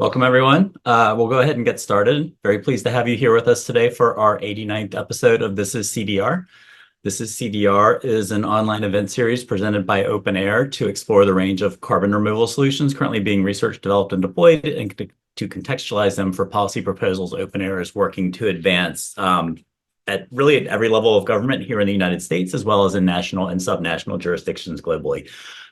Welcome, everyone. We'll go ahead and get started. Very pleased to have you here with us today for our 89th episode of This Is CDR. This Is CDR is an online event series presented by OpenAir to explore the range of carbon removal solutions currently being researched, developed, and deployed, and to contextualize them for policy proposals OpenAir is working to advance at every level of government here in the United States, as well as in national and subnational jurisdictions globally.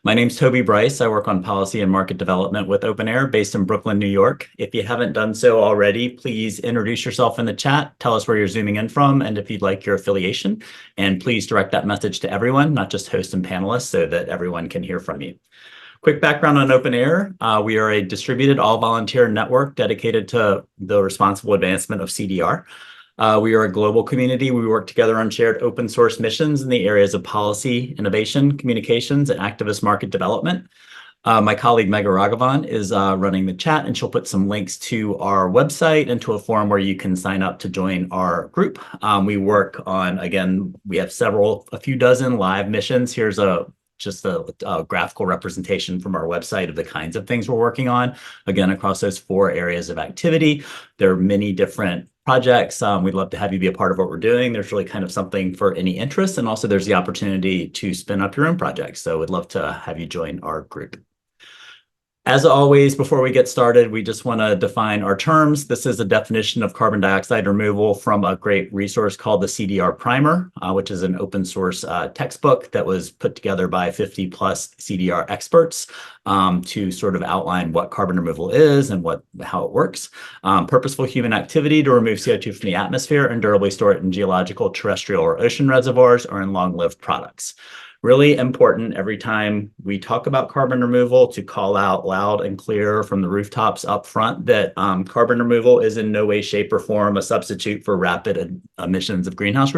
My name's Toby Bryce. I work on policy and market development with OpenAir based in Brooklyn, New York. If you haven't done so already, please introduce yourself in the chat. Tell us where you're zooming in from and if you'd like your affiliation. And please direct that message to everyone, not just hosts and panelists, so that everyone can hear from you. Quick background on OpenAir. We are a distributed all-volunteer network dedicated to the responsible advancement of CDR. We are a global community. We work together on shared open source missions in the areas of policy, innovation, communications, and activist market development. My colleague Megha Raghavan is running the chat, and she'll put some links to our website and to a forum where you can sign up to join our group. We work on, again, we have a few dozen live missions. Here's just a graphical representation from our website of the kinds of things we're working on, again, across those 4 areas of activity. There are many different projects. We'd love to have you be a part of what we're doing. There's really kind of something for any interest, and also there's the opportunity to spin up your own projects. So we'd love to have you join our group. As always, before we get started, we just want to define our terms. This is a definition of carbon dioxide removal from a great resource called the CDR Primer, which is an open source textbook that was put together by 50 plus CDR experts to sort of outline what carbon removal is and how it works. Purposeful human activity to remove CO2 from the atmosphere and durably store it in geological, terrestrial, or ocean reservoirs or in long-lived products. Really important every time we talk about carbon removal to call out loud and clear from the rooftops up front that carbon removal is in no way, shape, or form a substitute for rapid reduction of greenhouse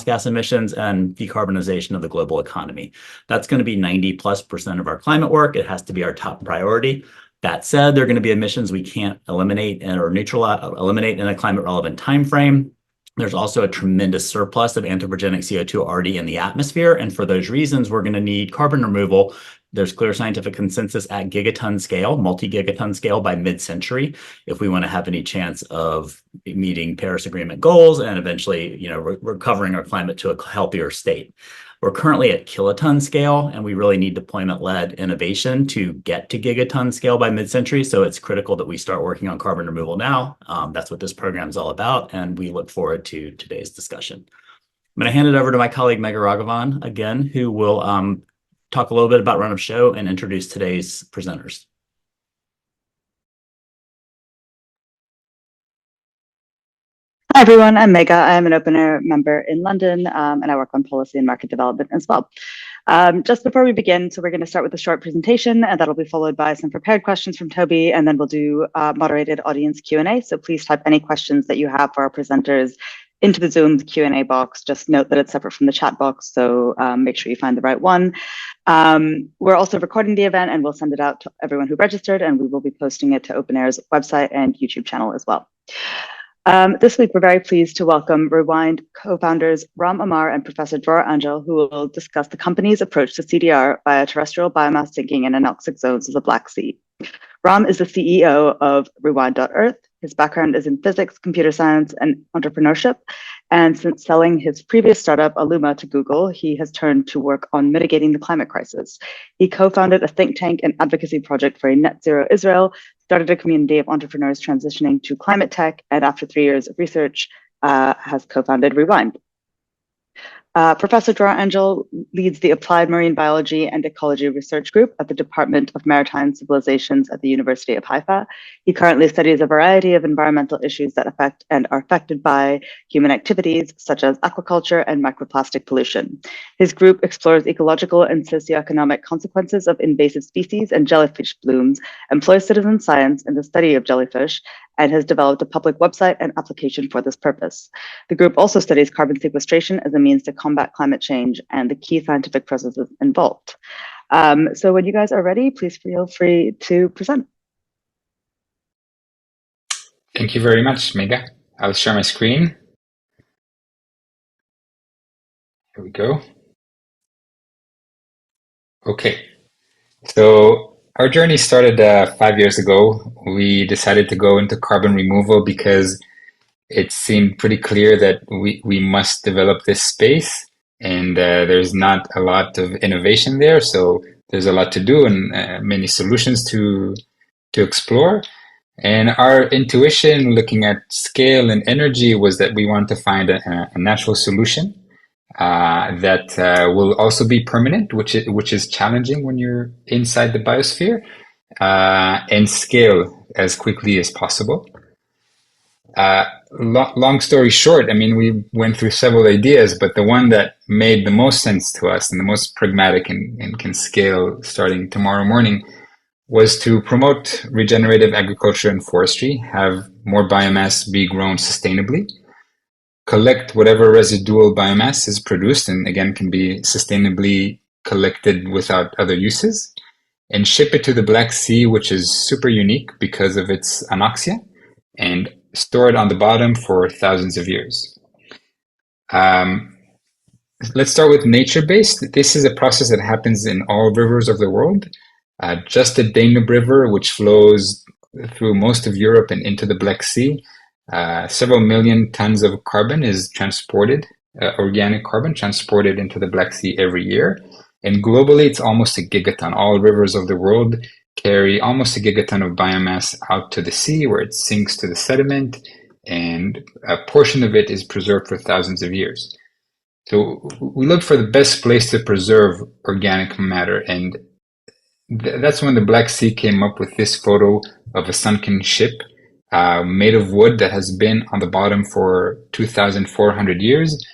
gas emissions and decarbonization of the global economy. That's going to be 90+% of our climate work. It has to be our top priority. That said, there are going to be emissions we can't eliminate in a climate relevant time frame. There's also a tremendous surplus of anthropogenic CO2 already in the atmosphere. And for those reasons, we're going to need carbon removal. There's clear scientific consensus at gigaton scale, multi-gigaton scale by mid-century, if we want to have any chance of meeting Paris Agreement goals and eventually, recovering our climate to a healthier state. We're currently at kiloton scale, and we really need deployment-led innovation to get to gigaton scale by mid-century. So it's critical that we start working on carbon removal now. That's what this program is all about, and we look forward to today's discussion. I'm going to hand it over to my colleague, Megha Raghavan, again, who will talk a little bit about run of show and introduce today's presenters. Hi, everyone. I'm Megha. I'm an OpenAir member in London, and I work on policy and market development as well. Just before we begin, so we're going to start with a short presentation, and that'll be followed by some prepared questions from Toby, and then we'll do moderated audience Q&A. So please type any questions that you have for our presenters into the Zoom Q&A box. Just note that it's separate from the chat box, so make sure you find the right one. We're also recording the event, and we'll send it out to everyone who registered, and we will be posting it to OpenAir's website and YouTube channel as well. This week, we're very pleased to welcome Rewind co-founders Ram Amar and Professor Dror who will discuss the company's approach to CDR via terrestrial biomass sinking in anoxic zones of the Black Sea. Ram is the CEO of Rewind.earth. His background is in physics, computer science, and entrepreneurship. And since selling his previous startup, Alooma, to Google, he has turned to work on mitigating the climate crisis. He co-founded a think tank and advocacy project for a net zero Israel, started a community of entrepreneurs transitioning to climate tech, and after 3 years of research, has co-founded Rewind. Professor Dror leads the Applied Marine Biology and Ecology Research Group at the Department of Maritime Civilizations at the University of Haifa. He currently studies a variety of environmental issues that affect and are affected by human activities, such as aquaculture and microplastic pollution. His group explores ecological and socioeconomic consequences of invasive species and jellyfish blooms, employs citizen science in the study of jellyfish, and has developed a public website and application for this purpose. The group also studies carbon sequestration as a means to combat climate change and the key scientific processes involved. So when you guys are ready, please feel free to present. Thank you very much, Megha. I'll share my screen. Here we go. Okay, so Our journey started 5 years ago. We decided to go into carbon removal because it seemed pretty clear that we must develop this space, and there's not a lot of innovation there. So there's a lot to do and many solutions to explore. And our intuition, looking at scale and energy, was that we want to find a natural solution that will also be permanent, which is challenging when you're inside the biosphere, and scale as quickly as possible. Long story short, I mean, we went through several ideas, but the one that made the most sense to us and the most pragmatic and can scale starting tomorrow morning was to promote regenerative agriculture and forestry, have more biomass be grown sustainably, collect whatever residual biomass is produced, and again can be sustainably collected without other uses, and ship it to the Black Sea, which is super unique because of its anoxia, and store it on the bottom for thousands of years. Let's start with nature-based. This is a process that happens in all rivers of the world. Just the Danube River, which flows through most of Europe and into the Black Sea, several million tons of carbon is transported, organic carbon transported into the Black Sea every year. And globally, it's almost a gigaton. All rivers of the world carry almost a gigaton of biomass out to the sea, where it sinks to the sediment, and a portion of it is preserved for thousands of years. So we looked for the best place to preserve organic matter, and that's when the Black Sea came up with this photo of a sunken ship made of wood that has been on the bottom for 2,400 years.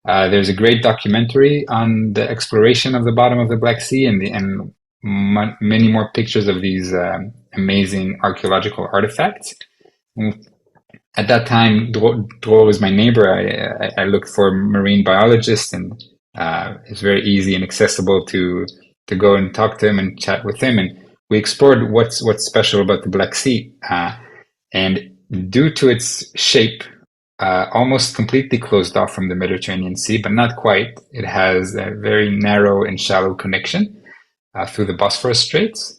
There's a great documentary on the exploration of the bottom of the Black Sea, and many more pictures of these amazing archaeological artifacts. At that time, Dror was my neighbor. I looked for marine biologists, and it's very easy and accessible to go and talk to him and chat with him. And we explored what's special about the Black Sea. And due to its shape, almost completely closed off from the Mediterranean Sea, but not quite. It has a very narrow and shallow connection through the Bosphorus Straits,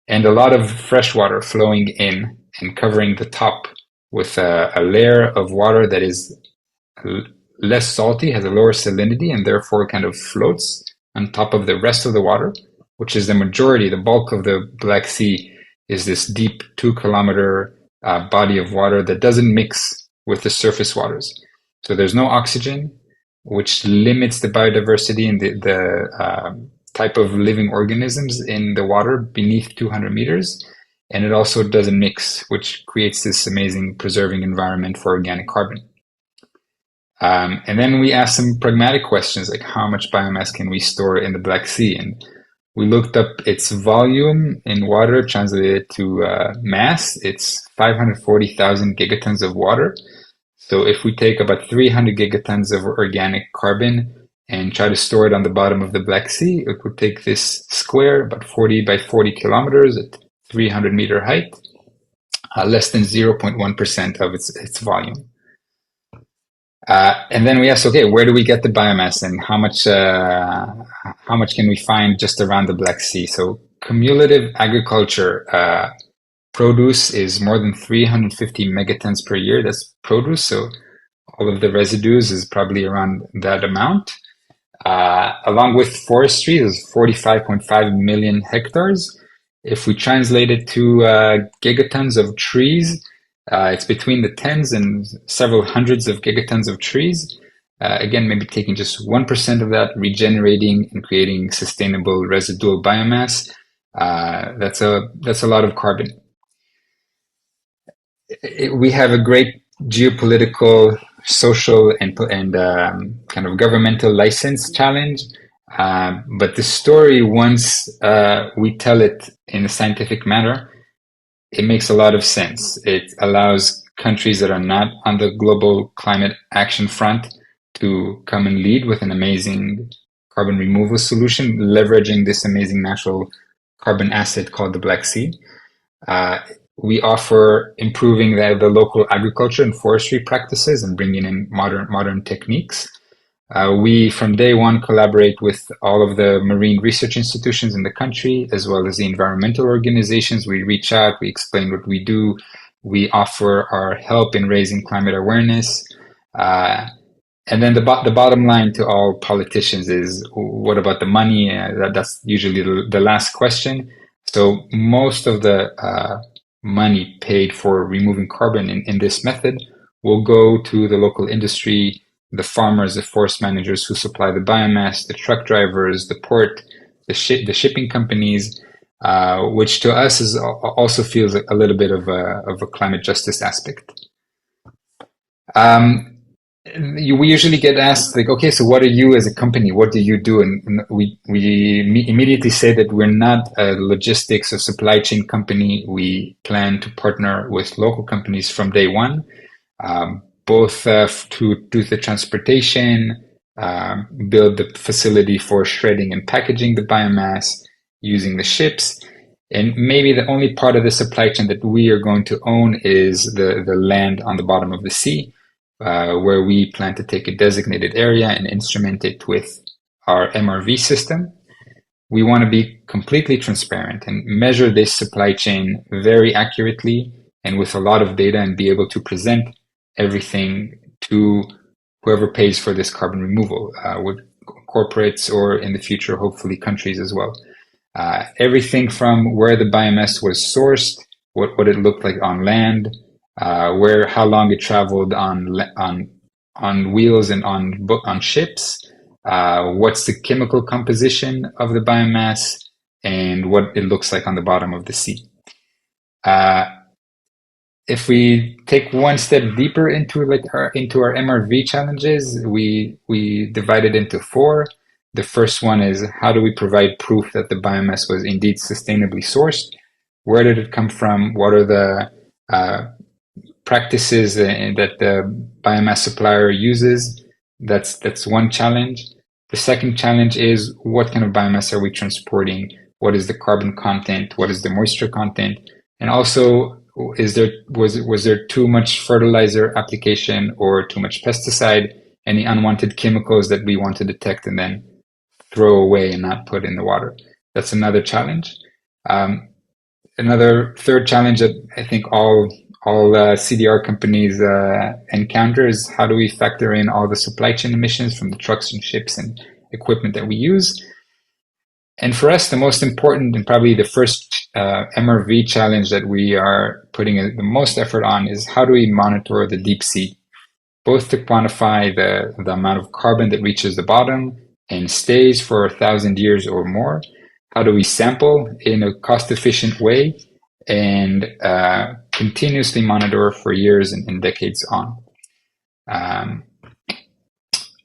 and a lot of fresh water flowing in and covering the top with a layer of water that is less salty, has a lower salinity, and therefore kind of floats on top of the rest of the water, which is the majority, the bulk of the Black Sea is this deep 2-kilometer body of water that doesn't mix with the surface waters. So there's no oxygen, which limits the biodiversity and the type of living organisms in the water beneath 200 meters. And it also doesn't mix, which creates this amazing preserving environment for organic carbon. And then we asked some pragmatic questions, like how much biomass can we store in the Black Sea? And we looked up its volume in water, translated to mass. It's 540,000 gigatons of water. So if we take about 300 gigatons of organic carbon and try to store it on the bottom of the Black Sea, it would take this square, about 40 by 40 kilometers at 300-meter height, less than 0.1% of its volume. And then we asked, okay, where do we get the biomass, and how much can we find just around the Black Sea? So cumulative agriculture produce is more than 350 megatons per year. That's produce. So all of the residues is probably around that amount. Along with forestry, there's 45.5 million hectares. If we translate it to gigatons of trees, it's between the tens and several hundreds of gigatons of trees. Again, maybe taking just 1% of that, regenerating and creating sustainable residual biomass. That's a lot of carbon. We have a great geopolitical, social, and kind of governmental license challenge. But the story, once we tell it in a scientific manner, it makes a lot of sense. It allows countries that are not on the global climate action front to come and lead with an amazing carbon removal solution, leveraging this amazing natural carbon asset called the Black Sea. We offer improving the local agriculture and forestry practices and bringing in modern techniques. We, from day one, collaborate with all of the marine research institutions in the country, as well as the environmental organizations. We reach out, we explain what we do, we offer our help in raising climate awareness. And then the bottom line to all politicians is, what about the money? That's usually the last question. So most of the money paid for removing carbon in this method will go to the local industry, the farmers, the forest managers who supply the biomass, the truck drivers, the port, the shipping companies, which to us is also feels like a little bit of a climate justice aspect. We usually get asked, like, okay, so what are you as a company? What do you do? And we immediately say that we're not a logistics or supply chain company. We plan to partner with local companies from day one, both to do the transportation, build the facility for shredding and packaging the biomass, using the ships. And maybe the only part of the supply chain that we are going to own is the land on the bottom of the sea, where we plan to take a designated area and instrument it with our MRV system. We want to be completely transparent and measure this supply chain very accurately and with a lot of data, and be able to present everything to whoever pays for this carbon removal, with corporates, or in the future, hopefully countries as well. Everything from where the biomass was sourced, what it looked like on land, how long it traveled on wheels and on ships, what's the chemical composition of the biomass, and what it looks like on the bottom of the sea. If we take one step deeper into our MRV challenges, we divide it into 4. The first one is, how do we provide proof that the biomass was indeed sustainably sourced? Where did it come from? What are the practices that the biomass supplier uses? That's one challenge. The second challenge is, what kind of biomass are we transporting? What is the carbon content? What is the moisture content? And also, was there too much fertilizer application or too much pesticide? Any unwanted chemicals that we want to detect and then throw away and not put in the water? That's another challenge. Another third challenge that I think all CDR companies encounter is, how do we factor in all the supply chain emissions from the trucks and ships and equipment that we use? And for us, the most important, and probably the first MRV challenge that we are putting the most effort on, is, how do we monitor the deep sea, both to quantify the amount of carbon that reaches the bottom and stays for 1,000 years or more? How do we sample in a cost-efficient way and continuously monitor for years and decades on?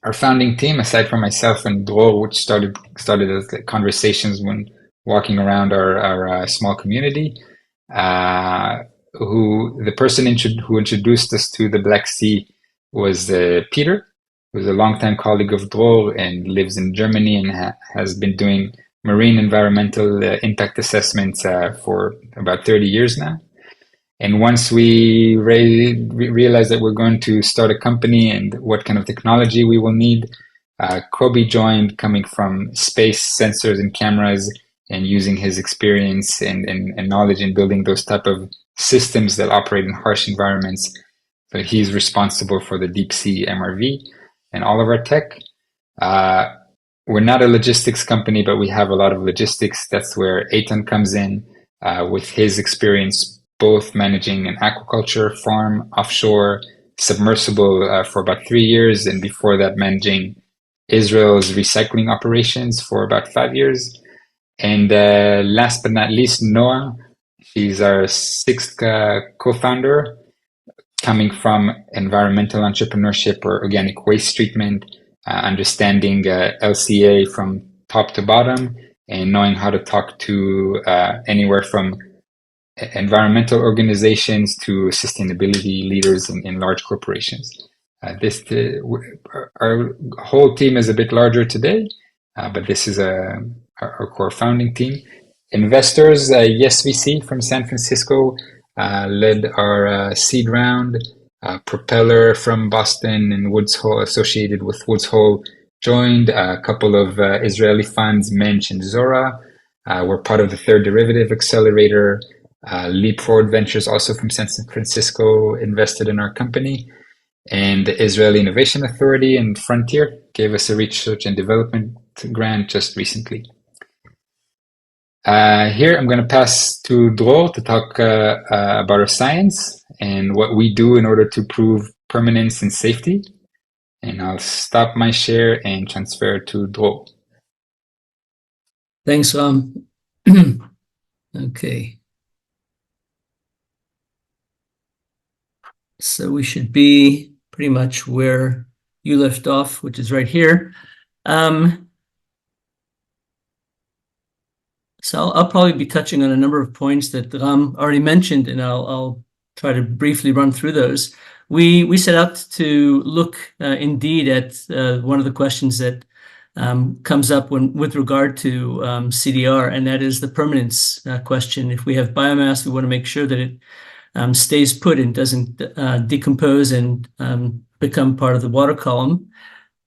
Our founding team, aside from myself and Dror, which started as conversations when walking around our small community, the person who introduced us to the Black Sea was Peter, who's a longtime colleague of Dror and lives in Germany and has been doing marine environmental impact assessments for about 30 years now. And once we realized that we're going to start a company and what kind of technology we will need, Kobe joined, coming from space sensors and cameras, and using his experience and knowledge in building those type of systems that operate in harsh environments. So he's responsible for the deep sea MRV and all of our tech. We're not a logistics company, but we have a lot of logistics. That's where Eitan comes in with his experience, both managing an aquaculture farm offshore, submersible for about 3 years, and before that managing Israel's recycling operations for about 5 years. And last but not least, Noah. She's our 6th co-founder, coming from environmental entrepreneurship or organic waste treatment, understanding LCA from top to bottom, and knowing how to talk to anywhere from environmental organizations to sustainability leaders in large corporations. Our whole team is a bit larger today, but this is our core founding team. Investors, Yes VC from San Francisco led our seed round. Propeller from Boston and Woods Hole, associated with Woods Hole, joined. A couple of Israeli funds, Mensch and Zora, were part of the Third Derivative Accelerator. Leap Forward Ventures, also from San Francisco, invested in our company. And the Israeli Innovation Authority and Frontier gave us a research and development grant just recently. Here, I'm going to pass to Dror to talk about our science and what we do in order to prove permanence and safety. And I'll stop my share and transfer to Dror. Thanks, Okay. So we should be pretty much where you left off, which is right here. So I'll probably be touching on a number of points that Ram already mentioned, and I'll try to briefly run through those. We set out to look indeed at one of the questions that comes up with regard to CDR, and that is the permanence question. If we have biomass, we want to make sure that it stays put and doesn't decompose and become part of the water column.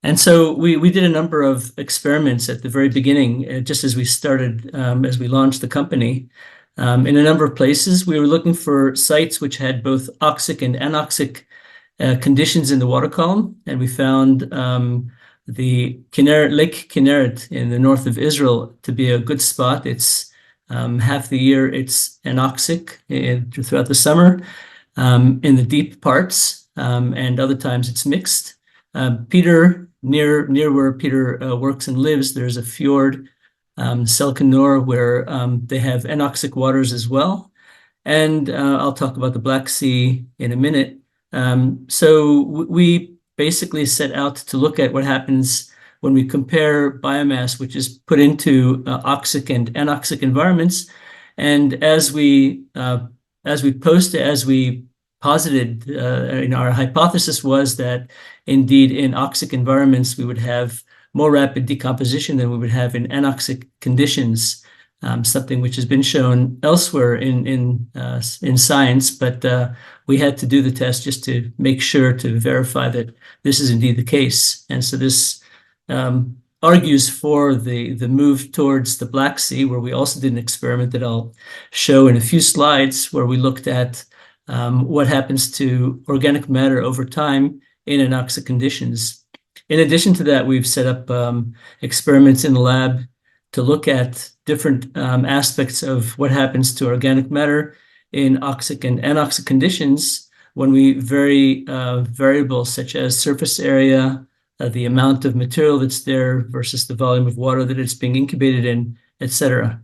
And so we did a number of experiments at the very beginning, just as we started, as we launched the company. In a number of places, we were looking for sites which had both oxic and anoxic conditions in the water column, and we found the Lake Kinneret in the north of Israel to be a good spot. It's half the year it's anoxic throughout the summer in the deep parts, and other times it's mixed. Peter, near where Peter works and lives, there's a fjord, Selkanor, where they have anoxic waters as well. And I'll talk about the Black Sea in a minute. So we basically set out to look at what happens when we compare biomass, which is put into oxic and anoxic environments. And as we posited, our hypothesis was that indeed in oxic environments we would have more rapid decomposition than we would have in anoxic conditions, something which has been shown elsewhere in science, but we had to do the test just to make sure to verify that this is indeed the case. And so this argues for the move towards the Black Sea, where we also did an experiment that I'll show in a few slides, where we looked at what happens to organic matter over time in anoxic conditions. In addition to that, we've set up experiments in the lab to look at different aspects of what happens to organic matter in oxic and anoxic conditions when we vary variables such as surface area, the amount of material that's there versus the volume of water that it's being incubated in, etc.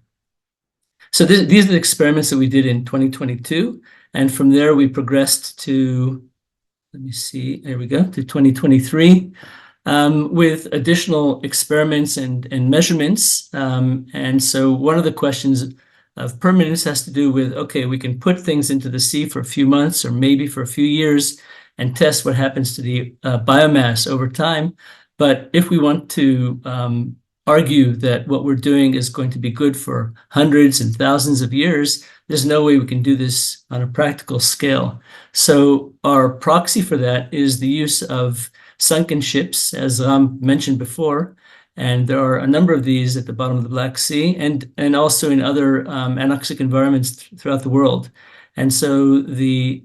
So these are the experiments that we did in 2022. And from there, we progressed to, let me see, there we go, to 2023 with additional experiments and measurements. And so one of the questions of permanence has to do with, okay, we can put things into the sea for a few months or maybe for a few years and test what happens to the biomass over time. But if we want to argue that what we're doing is going to be good for hundreds and thousands of years, there's no way we can do this on a practical scale. So our proxy for that is the use of sunken ships, as mentioned before. And there are a number of these at the bottom of the Black Sea and also in other anoxic environments throughout the world. And so the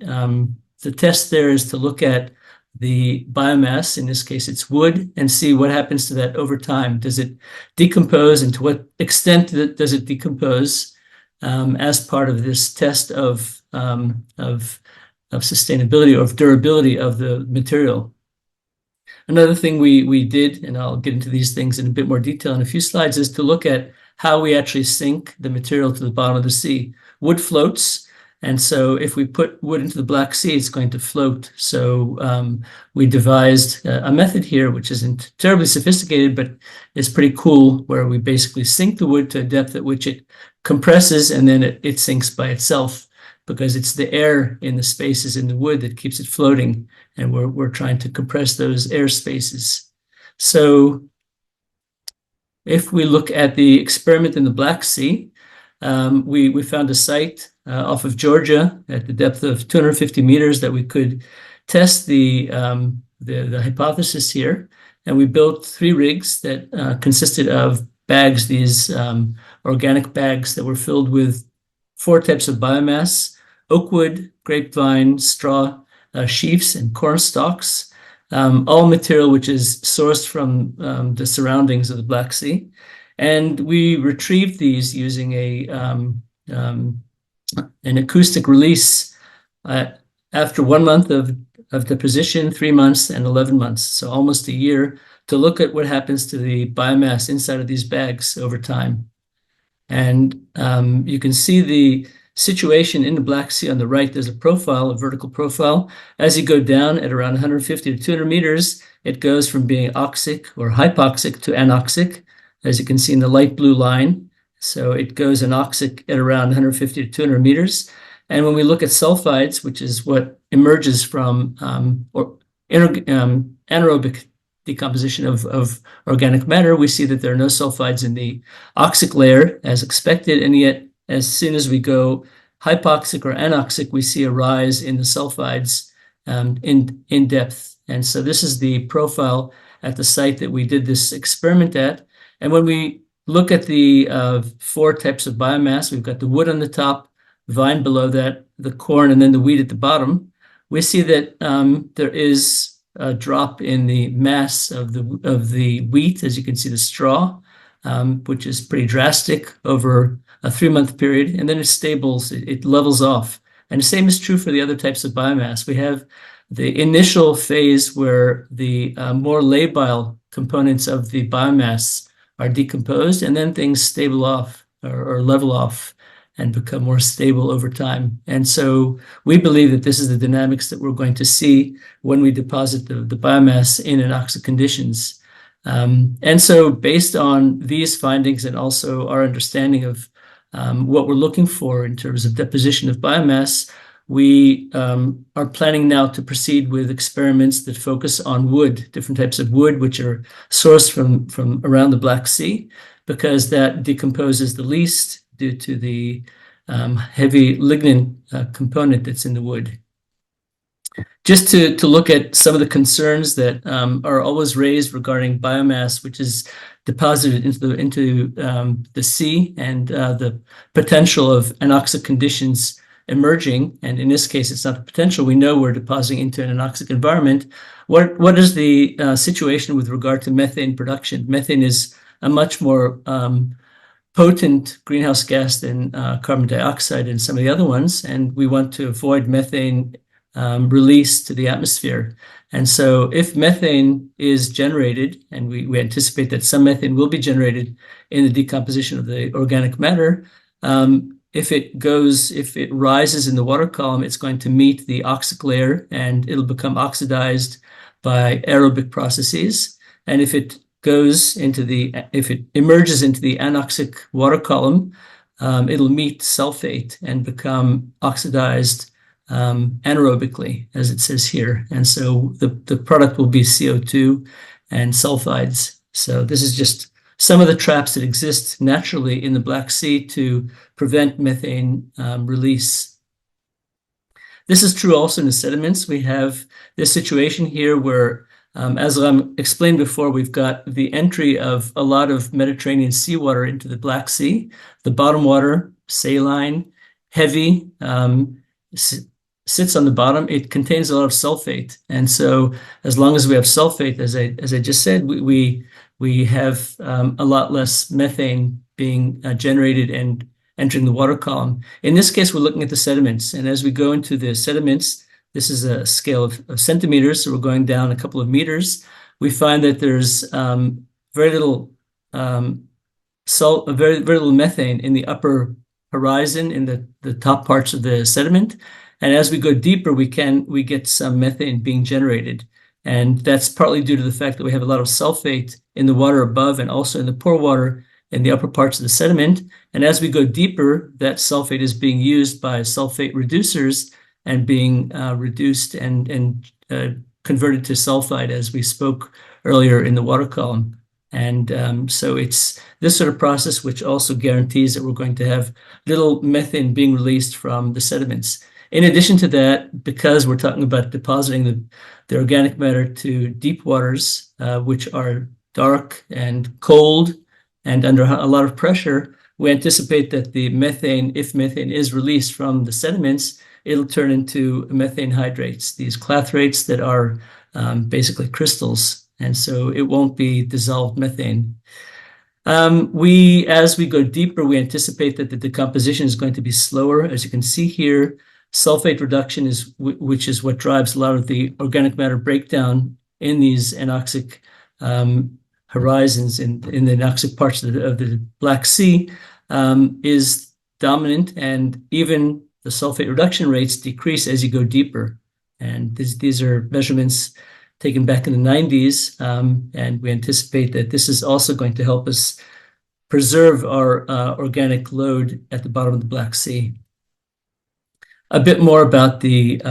test there is to look at the biomass, in this case it's wood, and see what happens to that over time. Does it decompose, and to what extent does it decompose as part of this test of sustainability or of durability of the material. Another thing we did, and I'll get into these things in a bit more detail in a few slides, is to look at how we actually sink the material to the bottom of the sea. Wood floats, and so if we put wood into the Black Sea, it's going to float. So we devised a method here, which isn't terribly sophisticated, but is pretty cool, where we basically sink the wood to a depth at which it compresses, and then it sinks by itself, because it's the air in the spaces in the wood that keeps it floating, and we're trying to compress those air spaces. So if we look at the experiment in the Black Sea, we found a site off of Georgia at the depth of 250 meters that we could test the hypothesis here. And we built 3 rigs that consisted of bags, these organic bags that were filled with 4 types of biomass: oak wood, grapevine, straw, sheaves, and corn stalks, all material which is sourced from the surroundings of the Black Sea. And we retrieved these using an acoustic release after 1 month of deposition, 3 months, and 11 months, so almost a year, to look at what happens to the biomass inside of these bags over time. And you can see the situation in the Black Sea on the right. There's a profile, a vertical profile. As you go down at around 150 to 200 meters, it goes from being oxic or hypoxic to anoxic, as you can see in the light blue line. So it goes anoxic at around 150 to 200 meters. And when we look at sulfides, which is what emerges from anaerobic decomposition of organic matter, we see that there are no sulfides in the oxic layer as expected. And yet, as soon as we go hypoxic or anoxic, we see a rise in the sulfides in depth. And so this is the profile at the site that we did this experiment at. And when we look at the 4 types of biomass, we've got the wood on the top, vine below that, the corn, and then the wheat at the bottom. We see that there is a drop in the mass of the wheat, as you can see the straw, which is pretty drastic over a 3-month period, and then it levels off. And the same is true for the other types of biomass. We have the initial phase where the more labile components of the biomass are decomposed, and then things stable off or level off and become more stable over time. And so we believe that this is the dynamics that we're going to see when we deposit the biomass in anoxic conditions. And so based on these findings and also our understanding of what we're looking for in terms of deposition of biomass, we are planning now to proceed with experiments that focus on wood, different types of wood, which are sourced from around the Black Sea, because that decomposes the least due to the heavy lignin component that's in the wood. Just to look at some of the concerns that are always raised regarding biomass, which is deposited into the sea, and the potential of anoxic conditions emerging. And in this case, it's not the potential. We know we're depositing into an anoxic environment. What is the situation with regard to methane production? Methane is a much more potent greenhouse gas than carbon dioxide and some of the other ones, and we want to avoid methane release to the atmosphere. And so if methane is generated, and we anticipate that some methane will be generated in the decomposition of the organic matter, if it rises in the water column, it's going to meet the oxic layer and it'll become oxidized by aerobic processes. And if it emerges into the anoxic water column, it'll meet sulfate and become oxidized anaerobically, as it says here. And so the product will be CO2 and sulfides. So this is just some of the traps that exist naturally in the Black Sea to prevent methane release. This is true also in the sediments. We have this situation here where, as I explained before, we've got the entry of a lot of Mediterranean seawater into the Black Sea. The bottom water, saline, heavy, sits on the bottom. It contains a lot of sulfate. And so as long as we have sulfate, as I just said, we have a lot less methane being generated and entering the water column. In this case, we're looking at the sediments. And as we go into the sediments, this is a scale of centimeters, so we're going down a couple of meters. We find that there's very little very little methane in the upper horizon, in the top parts of the sediment. And as we go deeper, we get some methane being generated. And that's partly due to the fact that we have a lot of sulfate in the water above and also in the pore water in the upper parts of the sediment. And as we go deeper, that sulfate is being used by sulfate reducers and being reduced and converted to sulfide, as we spoke earlier in the water column. And so it's this sort of process which also guarantees that we're going to have little methane being released from the sediments. In addition to that, because we're talking about depositing the organic matter to deep waters, which are dark and cold and under a lot of pressure, we anticipate that the methane, if methane is released from the sediments, it'll turn into methane hydrates, these clathrates that are basically crystals. And so it won't be dissolved methane. As we go deeper, we anticipate that the decomposition is going to be slower. As you can see here, sulfate reduction which is what drives a lot of the organic matter breakdown in these anoxic horizons in the anoxic parts of the Black Sea, is dominant, and even the sulfate reduction rates decrease as you go deeper. And these are measurements taken back in the 90s, and we anticipate that this is also going to help us preserve our organic load at the bottom of the Black Sea. A bit more about the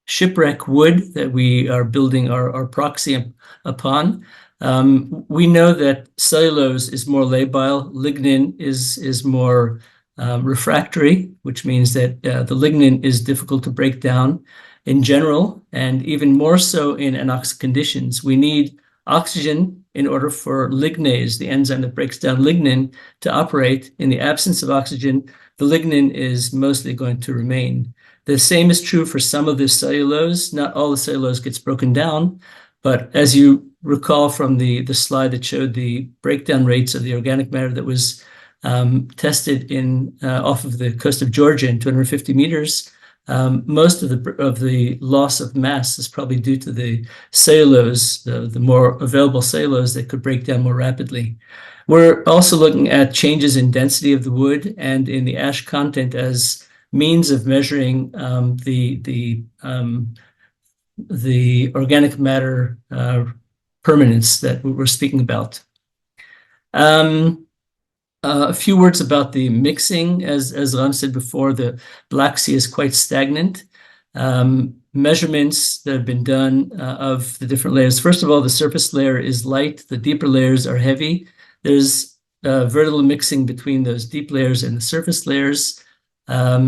shipwreck wood that we are building our proxy upon. We know that cellulose is more labile, lignin is more refractory, which means that the lignin is difficult to break down in general, and even more so in anoxic conditions. We need oxygen in order for lignase, the enzyme that breaks down lignin, to operate. In the absence of oxygen, the lignin is mostly going to remain. The same is true for some of the cellulose. Not all the cellulose gets broken down, but as you recall from the slide that showed the breakdown rates of the organic matter that was tested off of the coast of Georgia in 250 meters, most of the loss of mass is probably due to the cellulose, the more available cellulose that could break down more rapidly. We're also looking at changes in density of the wood and in the ash content as means of measuring the organic matter permanence that we're speaking about. A few words about the mixing. As Ram said before, the Black Sea is quite stagnant. Measurements that have been done of the different layers. First of all, the surface layer is light. The deeper layers are heavy. There's very little mixing between those deep layers and the surface layers. As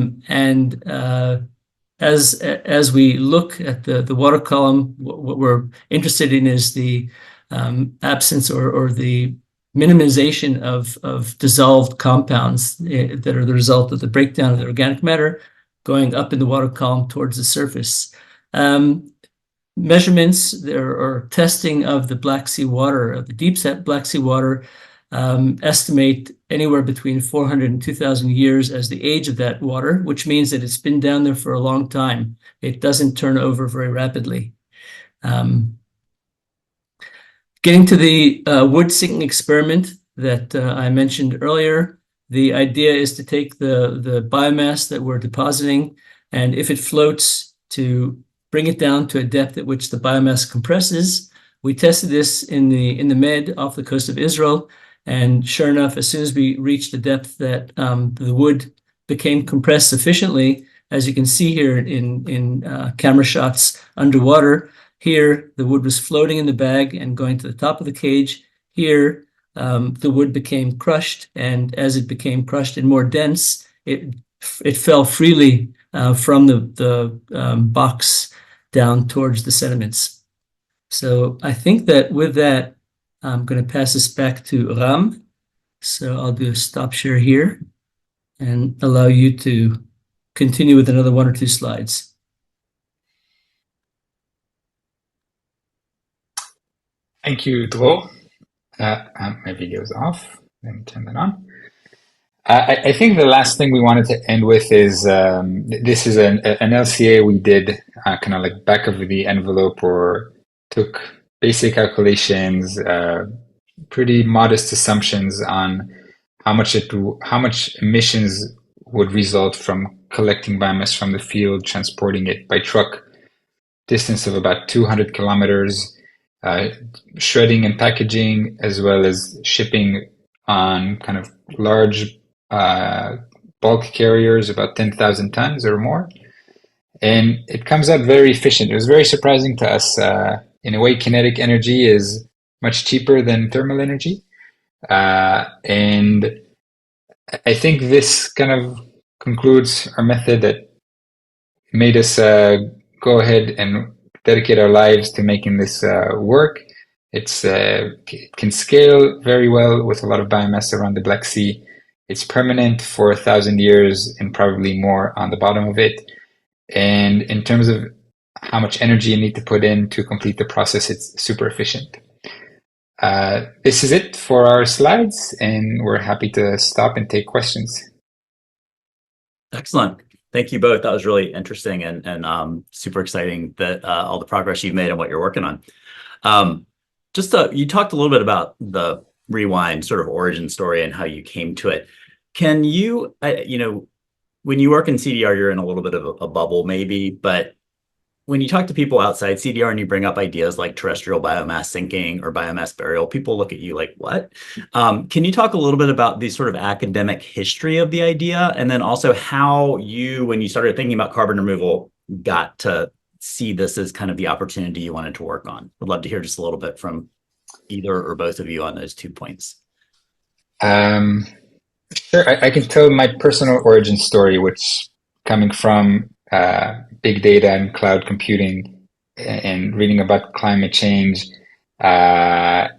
we look at the water column, what we're interested in is the absence or the minimization of dissolved compounds that are the result of the breakdown of the organic matter going up in the water column towards the surface. Measurements or testing of the Black Sea water, of the deep Black Sea water, estimate anywhere between 400 and 2,000 years as the age of that water, which means that it's been down there for a long time. It doesn't turn over very rapidly. Getting to the wood sinking experiment that I mentioned earlier, the idea is to take the biomass that we're depositing, and if it floats, to bring it down to a depth at which the biomass compresses. We tested this in the Med off the coast of Israel, and sure enough, as soon as we reached the depth that the wood became compressed sufficiently, as you can see here in camera shots underwater, here, the wood was floating in the bag and going to the top of the cage. Here, the wood became crushed, and as it became crushed and more dense, it fell freely from the box down towards the sediments. So I think that with that, I'm going to pass this back to Ram. So I'll do a stop share here and allow you to continue with another 1 or 2 slides. Thank you, Dror. My video's off. Let me turn that on. I think the last thing we wanted to end with is this is an LCA we did, kind of like back of the envelope, or took basic calculations, pretty modest assumptions on how much emissions would result from collecting biomass from the field, transporting it by truck, distance of about 200 kilometers. Shredding and packaging, as well as shipping on kind of large bulk carriers, about 10,000 tons or more. And it comes out very efficient. It was very surprising to us. In a way, kinetic energy is much cheaper than thermal energy. And I think this kind of concludes our method that made us go ahead and dedicate our lives to making this work. It can scale very well with a lot of biomass around the Black Sea. It's permanent for 1,000 years and probably more on the bottom of it. And in terms of how much energy you need to put in to complete the process, it's super efficient. This is it for our slides, and we're happy to stop and take questions. Excellent. Thank you both. That was really interesting and super exciting that all the progress you've made and what you're working on. You talked a little bit about the Rewind sort of origin story and how you came to it. Can you, when you work in CDR, you're in a little bit of a bubble maybe, but when you talk to people outside CDR and you bring up ideas like terrestrial biomass sinking or biomass burial, people look at you like, what? Can you talk a little bit about the sort of academic history of the idea, and then also how you, when you started thinking about carbon removal, got to see this as kind of the opportunity you wanted to work on? I'd love to hear just a little bit from either or both of you on those 2 points. Sure, I can tell my personal origin story, which coming from big data and cloud computing and reading about climate change, my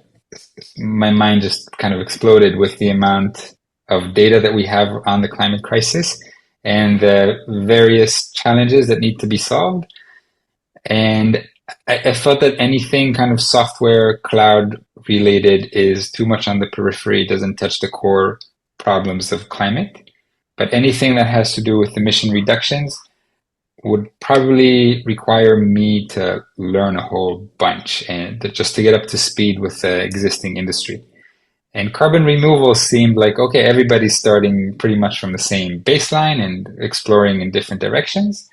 mind just kind of exploded with the amount of data that we have on the climate crisis and the various challenges that need to be solved. And I felt that anything kind of software cloud related is too much on the periphery, doesn't touch the core problems of climate. But anything that has to do with emission reductions would probably require me to learn a whole bunch and just to get up to speed with the existing industry. And carbon removal seemed like, okay, everybody's starting pretty much from the same baseline and exploring in different directions.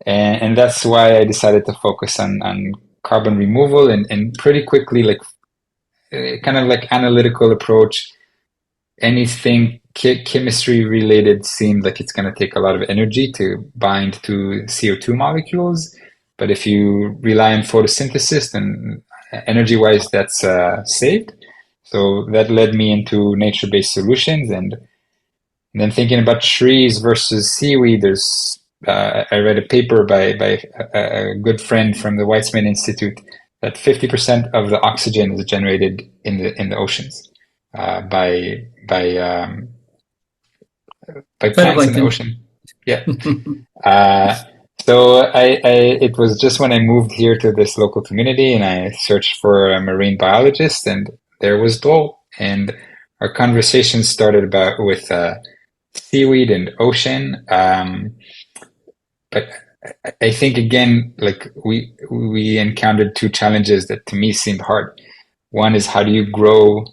And that's why I decided to focus on carbon removal and pretty quickly, like kind of like analytical approach. Anything chemistry related seemed like it's going to take a lot of energy to bind to CO2 molecules. But if you rely on photosynthesis, then energy wise, that's saved. So that led me into nature-based solutions. And then thinking about trees versus seaweed, I read a paper by a good friend from the Weizmann Institute that 50% of the oxygen is generated in the oceans by plants in the ocean. Yeah. So it was just when I moved here to this local community and I searched for a marine biologist, and there was Dror. And our conversation started with seaweed and ocean. But I think again, like we encountered two challenges that to me seemed hard. One is, how do you grow,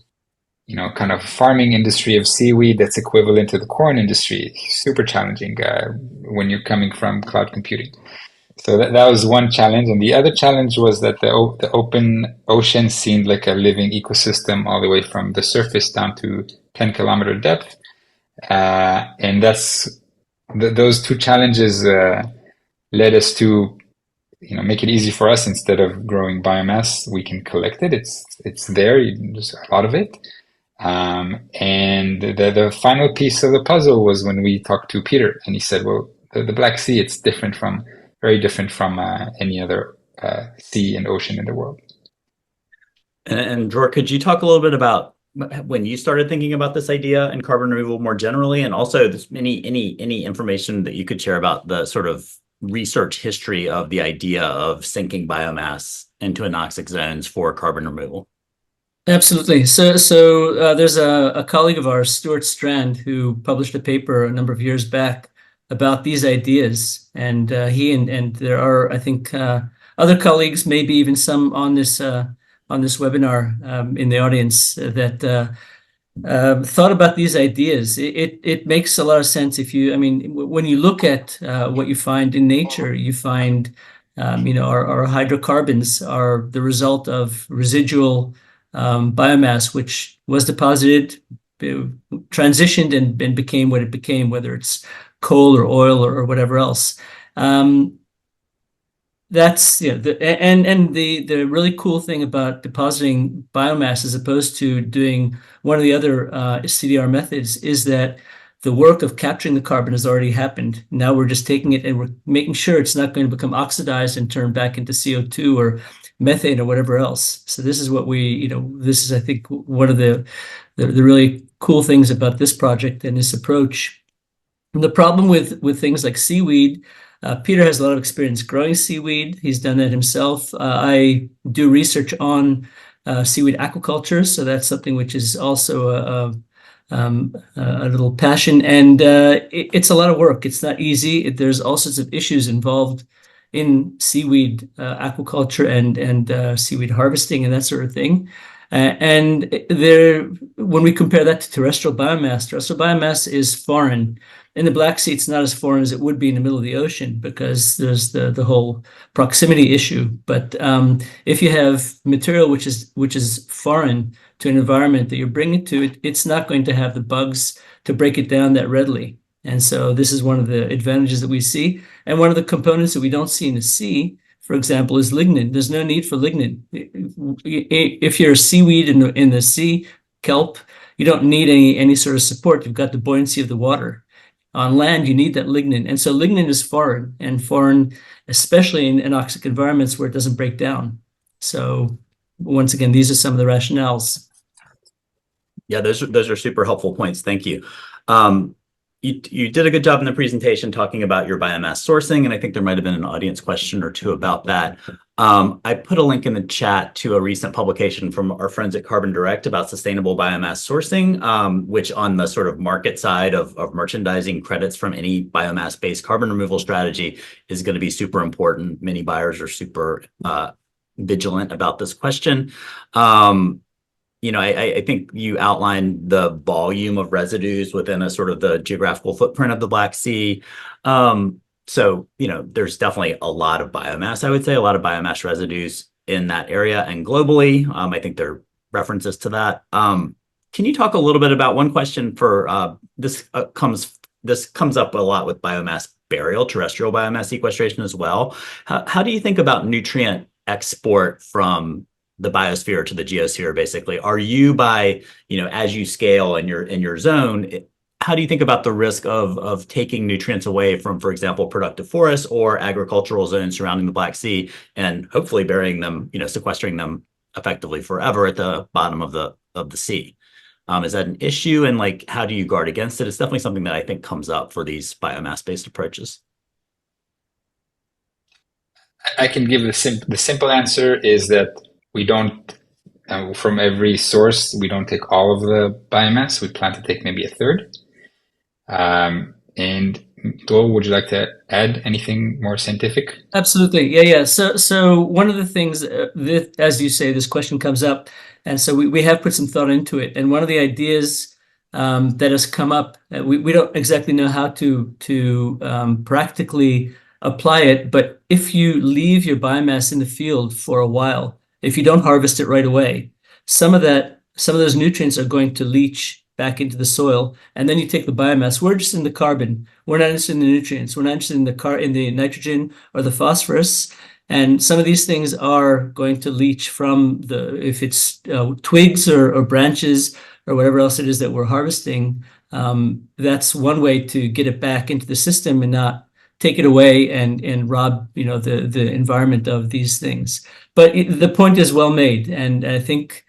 kind of farming industry of seaweed that's equivalent to the corn industry? Super challenging when you're coming from cloud computing. So that was one challenge. And the other challenge was that the open ocean seemed like a living ecosystem all the way from the surface down to 10-kilometer depth. And those two challenges led us to make it easy for us. Instead of growing biomass, we can collect it. It's there. There's a lot of it. And the final piece of the puzzle was when we talked to Peter, and he said, well, the Black Sea, it's very different from any other sea and ocean in the world. And Dror, could you talk a little bit about when you started thinking about this idea and carbon removal more generally, and also any information that you could share about the sort of research history of the idea of sinking biomass into anoxic zones for carbon removal? Absolutely. So there's a colleague of ours, Stuart Strand, who published a paper a number of years back about these ideas, and he and there are, I think, other colleagues, maybe even some on this webinar in the audience that thought about these ideas. It makes a lot of sense when you look at what you find in nature. You find our hydrocarbons are the result of residual biomass, which was deposited, transitioned, and became what it became, whether it's coal or oil or whatever else. That's the really cool thing about depositing biomass as opposed to doing one of the other CDR methods is that the work of capturing the carbon has already happened. Now we're just taking it and we're making sure it's not going to become oxidized and turn back into CO2 or methane or whatever else. So this is what this is, I think, one of the really cool things about this project and this approach. And the problem with things like seaweed, Peter has a lot of experience growing seaweed. He's done that himself. I do research on seaweed aquaculture, so that's something which is also a little passion, and it's a lot of work. It's not easy. There's all sorts of issues involved in seaweed aquaculture and seaweed harvesting and that sort of thing. And when we compare that to terrestrial biomass is foreign. In the Black Sea, it's not as foreign as it would be in the middle of the ocean because there's the whole proximity issue. But if you have material which is foreign to an environment that you're bringing to it, it's not going to have the bugs to break it down that readily. And so this is one of the advantages that we see. And one of the components that we don't see in the sea, for example, is lignin. There's no need for lignin. If you're a seaweed in the sea, kelp, you don't need any sort of support. You've got the buoyancy of the water. On land, you need that lignin. And so lignin is foreign, and foreign, especially in anoxic environments where it doesn't break down. So once again, these are some of the rationales. Yeah, those are super helpful points. Thank you. You did a good job in the presentation talking about your biomass sourcing, and I think there might have been an audience question or two about that. I put a link in the chat to a recent publication from our friends at Carbon Direct about sustainable biomass sourcing, which on the sort of market side of merchandising credits from any biomass-based carbon removal strategy is going to be super important. Many buyers are super vigilant about this question. I think you outlined the volume of residues within a sort of the geographical footprint of the Black Sea. So, there's definitely a lot of biomass, I would say, a lot of biomass residues in that area and globally. I think there are references to that. Can you talk a little bit about one question for this comes up a lot with biomass burial, terrestrial biomass sequestration as well. How do you think about nutrient export from the biosphere to the geosphere, basically? Are you as you scale in your zone, how do you think about the risk of taking nutrients away from, for example, productive forests or agricultural zones surrounding the Black Sea and hopefully burying them, sequestering them effectively forever at the bottom of the sea? Is that an issue? And how do you guard against it? It's definitely something that I think comes up for these biomass-based approaches. I can give the simple answer is that we don't, from every source, we don't take all of the biomass. We plan to take maybe a third. And Dror, would you like to add anything more scientific? Absolutely. Yeah. So one of the things that, as you say, this question comes up, and so we have put some thought into it. And one of the ideas that has come up, we don't exactly know how to practically apply it, but if you leave your biomass in the field for a while, if you don't harvest it right away, some of those nutrients are going to leach back into the soil, and then you take the biomass. We're just in the carbon. We're not interested in the nutrients. We're not interested in the nitrogen or the phosphorus. And some of these things are going to leach from if it's twigs or branches or whatever else it is that we're harvesting. That's one way to get it back into the system and not take it away and rob the environment of these things. But the point is well made, and I think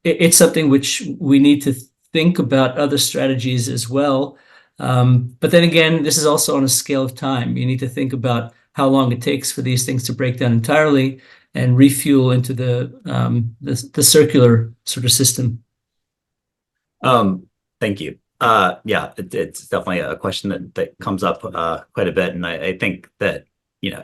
it's something which we need to think about other strategies as well. But then again, this is also on a scale of time. You need to think about how long it takes for these things to break down entirely and refuel into the circular sort of system. Thank you. Yeah, it's definitely a question that comes up quite a bit, and I think that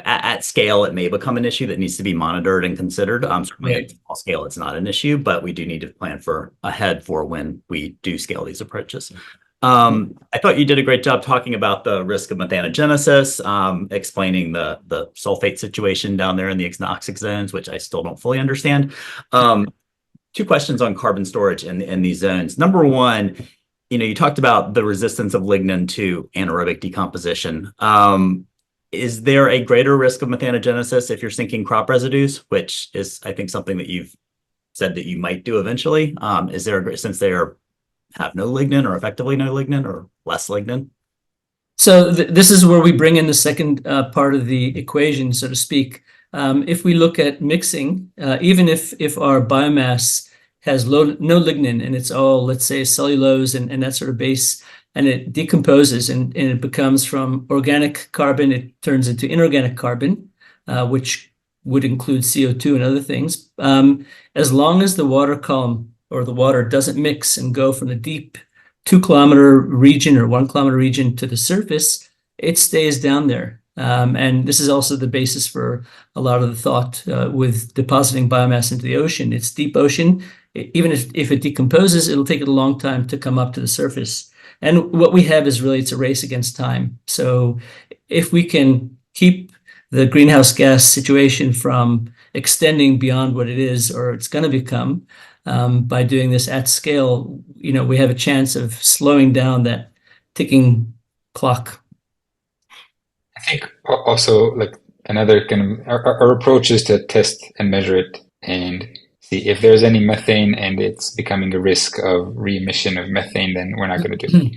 at scale it may become an issue that needs to be monitored and considered. Certainly at small scale it's not an issue, but we do need to plan ahead for when we do scale these approaches. I thought you did a great job talking about the risk of methanogenesis, explaining the sulfate situation down there in the anoxic zones, which I still don't fully understand. Two questions on carbon storage in these zones. Number one, you talked about the resistance of lignin to anaerobic decomposition. Is there a greater risk of methanogenesis if you're sinking crop residues, which is, I think, something that you've said that you might do eventually? Since they are have no lignin or effectively no lignin or less lignin? So this is where we bring in the second part of the equation, so to speak. If we look at mixing, even if our biomass has no lignin and it's all, let's say, cellulose and that sort of base, and it decomposes and it becomes from organic carbon, it turns into inorganic carbon, which would include CO2 and other things. As long as the water column or the water doesn't mix and go from the deep 2 kilometer region or 1 kilometer region to the surface, it stays down there. And this is also the basis for a lot of the thought with depositing biomass into the ocean. It's deep ocean. Even if it decomposes, it'll take it a long time to come up to the surface. And what we have is really, it's a race against time. So if we can keep the greenhouse gas situation from extending beyond what it is or it's going to become, by doing this at scale, we have a chance of slowing down that ticking clock. I think also like another kind of our approach is to test and measure it and see if there's any methane and it's becoming a risk of re-emission of methane, then we're not going to do it.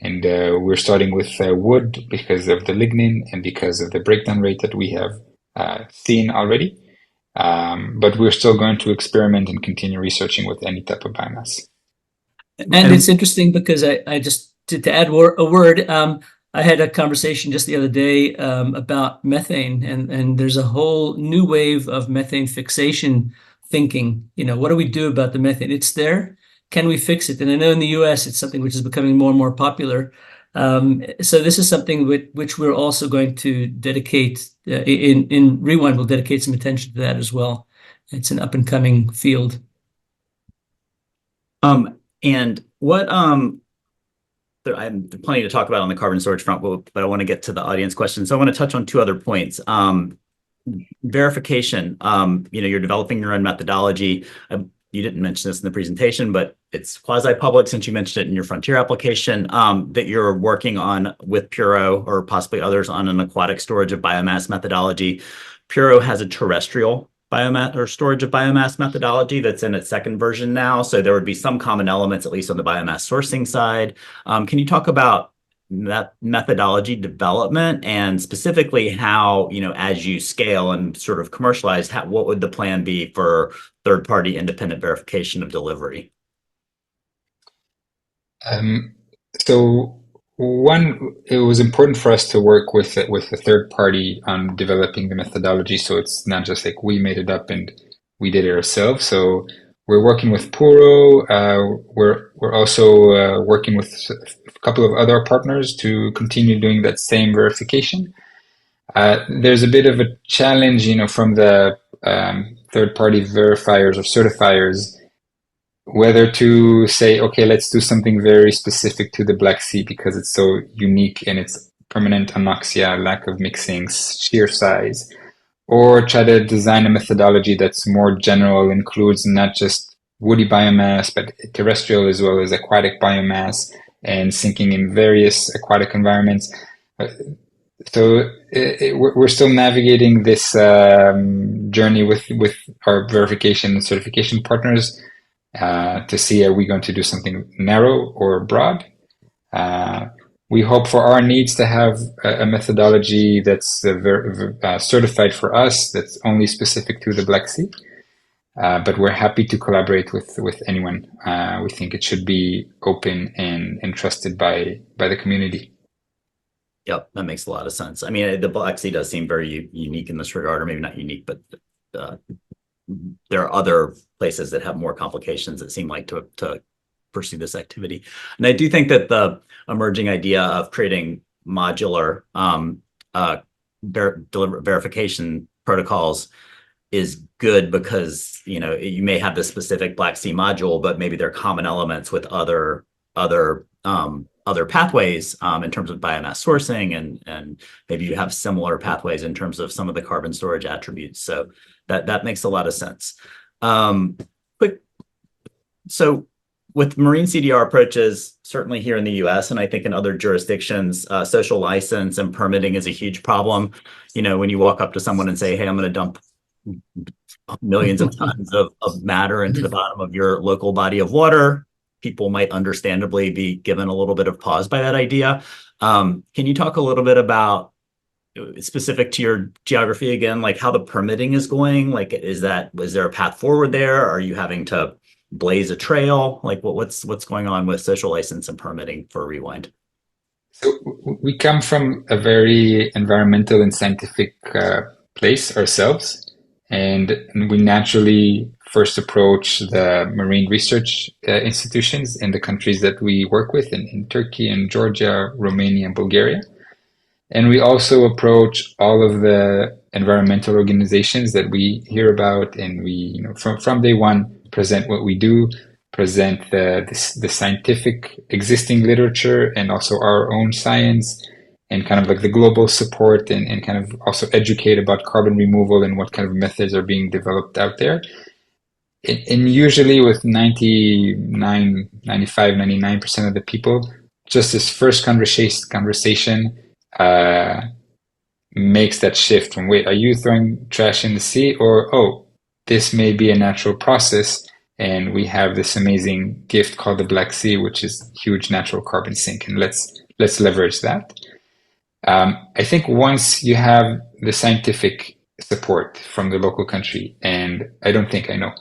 And we're starting with wood because of the lignin and because of the breakdown rate that we have seen already. But we're still going to experiment and continue researching with any type of biomass. And it's interesting because I just, to add a word, I had a conversation just the other day about methane, and there's a whole new wave of methane fixation thinking. What do we do about the methane? It's there. Can we fix it? And I know in the US, it's something which is becoming more and more popular. So this is something which we're also going to dedicate in Rewind. We'll dedicate some attention to that as well. It's an up and coming field. And what I have plenty to talk about on the carbon storage front, but I want to get to the audience questions. So I want to touch on two other points. Verification. You're developing your own methodology. You didn't mention this in the presentation, but it's quasi-public since you mentioned it in your Frontier application, that you're working on with Puro or possibly others on an aquatic storage of biomass methodology. Puro has a terrestrial biomass or storage of biomass methodology that's in its second version now. So there would be some common elements, at least on the biomass sourcing side. Can you talk about that methodology development and specifically how, as you scale and sort of commercialize, what would the plan be for third-party independent verification of delivery? So one, it was important for us to work with a third party on developing the methodology. So it's not just like we made it up and we did it ourselves. So we're working with Puro. We're also working with a couple of other partners to continue doing that same verification. There's a bit of a challenge, from the third-party verifiers or certifiers, whether to say, okay, let's do something very specific to the Black Sea because it's so unique in its permanent anoxia, lack of mixing, sheer size, or try to design a methodology that's more general, includes not just woody biomass, but terrestrial as well as aquatic biomass and sinking in various aquatic environments. So we're still navigating this journey with our verification and certification partners to see, are we going to do something narrow or broad? We hope for our needs to have a methodology that's certified for us, that's only specific to the Black Sea. But we're happy to collaborate with anyone. We think it should be open and trusted by the community. Yep, that makes a lot of sense. I mean, the Black Sea does seem very unique in this regard, or maybe not unique, but there are other places that have more complications that seem like to pursue this activity. And I do think that the emerging idea of creating modular verification protocols is good because, you may have the specific Black Sea module, but maybe there are common elements with other pathways in terms of biomass sourcing, and maybe you have similar pathways in terms of some of the carbon storage attributes. So that makes a lot of sense. So with marine CDR approaches, certainly here in the US, and I think in other jurisdictions, social license and permitting is a huge problem. When you walk up to someone and say, hey, I'm going to dump millions of tons of matter into the bottom of your local body of water, people might understandably be given a little bit of pause by that idea. Can you talk a little bit about, specific to your geography again, like how the permitting is going? Like, is there a path forward there? Are you having to blaze a trail? Like, what's going on with social license and permitting for Rewind? So we come from a very environmental and scientific place ourselves, and we naturally first approach the marine research institutions in the countries that we work with, in Turkey and Georgia, Romania, and Bulgaria. And we also approach all of the environmental organizations that we hear about, and we, from day one, present what we do, present the scientific existing literature, and also our own science, and kind of like the global support, and kind of also educate about carbon removal and what kind of methods are being developed out there. And usually with 99, 95, 99% of the people, just this first conversation makes that shift from, wait, are you throwing trash in the sea? Or, oh, this may be a natural process, and we have this amazing gift called the Black Sea, which is a huge natural carbon sink, and let's leverage that. I think once you have the scientific support from the local country, and I don't think I know,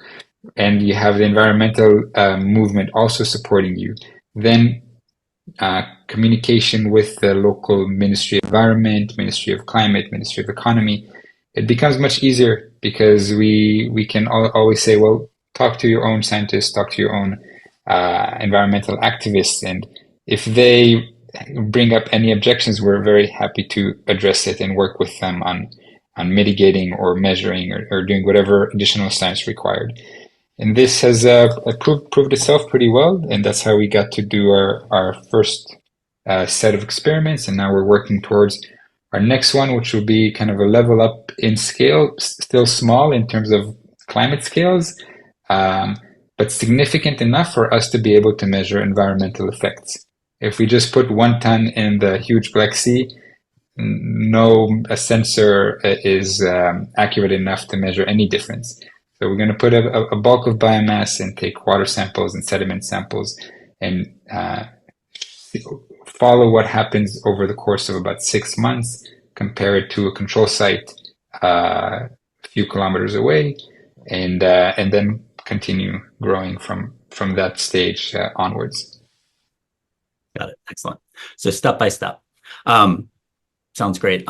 and you have the environmental movement also supporting you, then communication with the local Ministry of Environment, Ministry of Climate, Ministry of Economy, it becomes much easier, because we can always say, well, talk to your own scientists, talk to your own environmental activists, and if they bring up any objections, we're very happy to address it and work with them on mitigating or measuring or doing whatever additional science required. And this has proved itself pretty well, and that's how we got to do our first set of experiments, and now we're working towards our next one, which will be kind of a level up in scale, still small in terms of climate scales, but significant enough for us to be able to measure environmental effects. If we just put 1 ton in the huge Black Sea, a sensor is accurate enough to measure any difference. So we're going to put a bulk of biomass and take water samples and sediment samples, and follow what happens over the course of about 6 months, compare it to a control site a few kilometers away, and then continue growing from that stage onwards. Got it. Excellent. So step by step. Sounds great.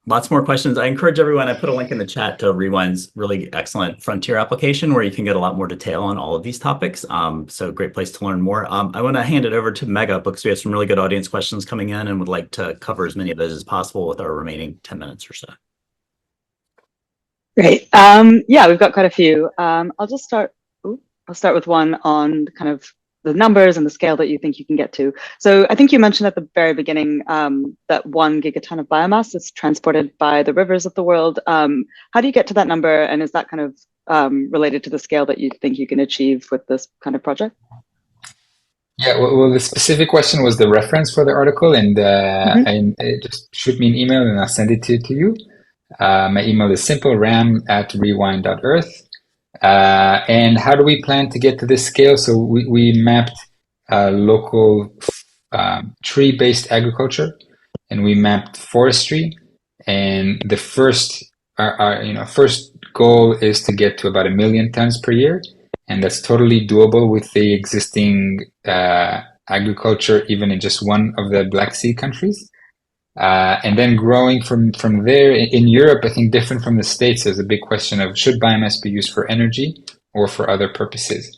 Lots more questions. I encourage everyone, I put a link in the chat to Rewind's really excellent Frontier application, where you can get a lot more detail on all of these topics. So great place to learn more. I want to hand it over to Mega, because we have some really good audience questions coming in, and would like to cover as many of those as possible with our remaining 10 minutes or so. Great. Yeah, we've got quite a few. I'll start with one on kind of the numbers and the scale that you think you can get to. So I think you mentioned at the very beginning that 1 gigaton of biomass is transported by the rivers of the world. How do you get to that number? And is that kind of related to the scale that you think you can achieve with this kind of project? Yeah, well, the specific question was the reference for the article, and just shoot me an email and I'll send it to you. My email is simpleram@rewind.earth. And how do we plan to get to this scale? So we mapped local tree-based agriculture, and we mapped forestry. And the first goal is to get to about 1 million tons per year, and that's totally doable with the existing agriculture, even in just one of the Black Sea countries. And then growing from there. In Europe, I think different from the States, there's a big question of, should biomass be used for energy or for other purposes?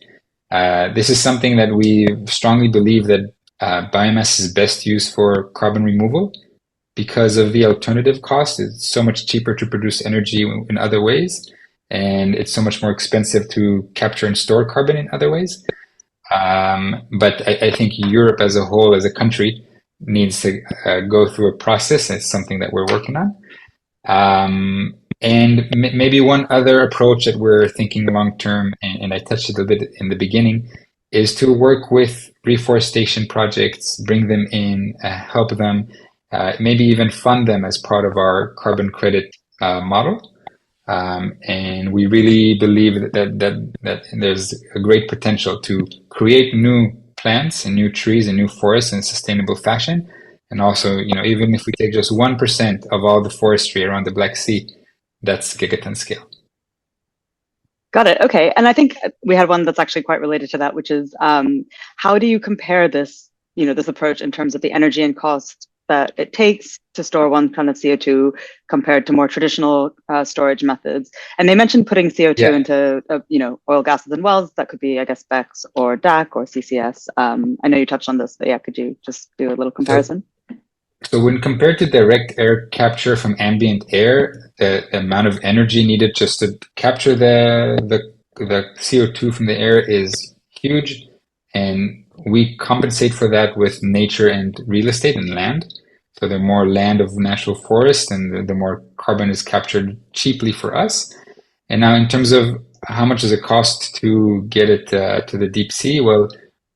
This is something that we strongly believe that biomass is best used for carbon removal because of the alternative cost. It's so much cheaper to produce energy in other ways, and it's so much more expensive to capture and store carbon in other ways. But I think Europe as a whole, as a country, needs to go through a process. It's something that we're working on. And maybe one other approach that we're thinking long term, and I touched it a bit in the beginning, is to work with reforestation projects, bring them in, help them, maybe even fund them as part of our carbon credit model. And we really believe that there's a great potential to create new plants and new trees and new forests in a sustainable fashion. And also, even if we take just 1% of all the forestry around the Black Sea, that's gigaton scale. Got it. Okay. And I think we had one that's actually quite related to that, which is how do you compare this, this approach in terms of the energy and cost that it takes to store 1 ton of CO2 compared to more traditional storage methods? And they mentioned putting CO2 into, oil, gases, and wells. That could be, I guess, BECCS or DAC or CCS. I know you touched on this, but yeah, could you just do a little comparison? So when compared to direct air capture from ambient air, the amount of energy needed just to capture the CO2 from the air is huge, and we compensate for that with nature and real estate and land. So the more land of natural forest, and the more carbon is captured cheaply for us. And now, in terms of how much does it cost to get it to the deep sea? Well,